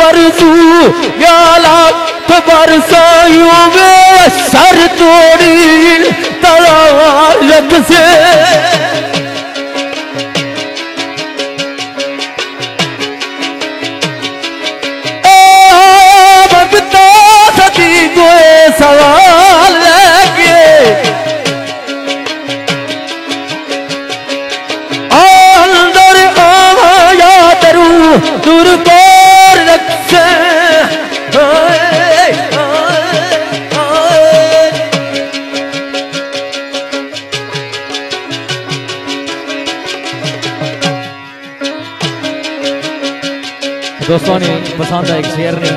बरसू या लाख बरसायूं वे सर तोड़ी तलवार से भगता सदी को सवाल लगे अंदर आया दरू दूर को रखे दोस्तों ने पसंद है एक शेर ने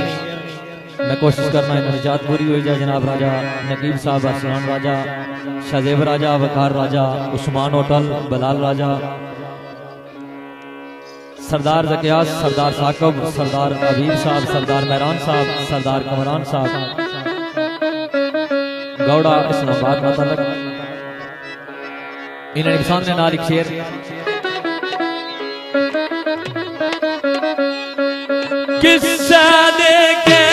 मैं कोशिश करना है निजात पूरी हुई जाए। जनाब राजा नकीब साहब, अरसलान राजा, शाहजेब राजा, वकार राजा, उस्मान होटल, बलाल राजा, सरदार जकियास, सरदार साकब, सरदार अबीब साहब, सरदार महरान साहब, सरदार कमरान साहब, गौड़ा इस्लामाबाद माता इन्होंने पसंद ने नाल एक शेर किस्सा देखे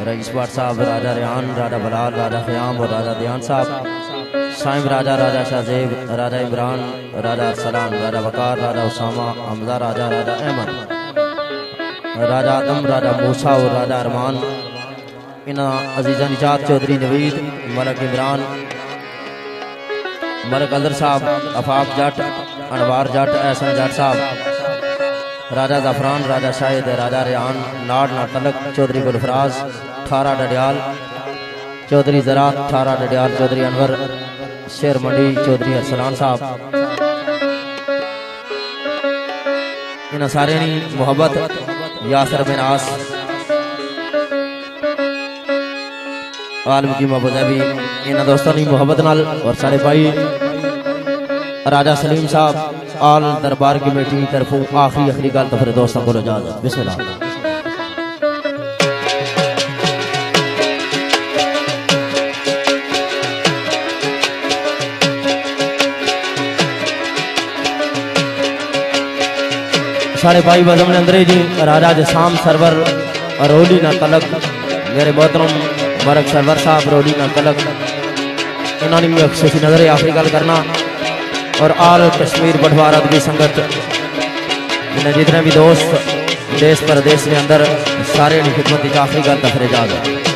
रईस बाट साहब, राजा रेहान, राजा बलाल, राजा ख्याम और राजा दयान साहब, साइम राजा, राजा शाहजेब, राजा इमरान, राजा अरसलान, राजा वकार, राजा उसामा, हमजा राजा, राजा अहमद, राजा आदम, राजा मूसा और राजा अरमान, इना अजीजा निजात चौधरी नवीद, मलक इमरान, मलक अदर साहब, अफाक जट, अनवार जट, एहसन जट साहब, राजा जफरान, राजा शाहिद, राजा रेहान, नाड़ नाटलक, चौधरी गुलफराज, थारा डडियाल, चौधरी ज़रात, थारा डडियाल, चौधरी अनवर, शेर मंडी, चौधरी अरसलान साहब, इन सारे मोहब्बत यासर बिन आस आलम की मबूज़बी इन दोस्तों की मोहब्बत नाल और सारे भाई राजा सलीम साहब आल दरबार कमेटी की तरफों आखिरी गल तो फिर दोस्तों को बिस्मिल्लाह। साढ़े भाई बजम ने अंदरे जी राजा जसाम सरवर रोली ना तलक मेरे मोहतरम मरक सरवर साहब रोली ना तलक इन्होंने भी अक्सर नजर आखिरी गल करना और आल कश्मीर बटवारा की संगत जितने भी दोस्त देश परदेश के अंदर सारे खिदमत की आखिरी गल तफरे जा गए।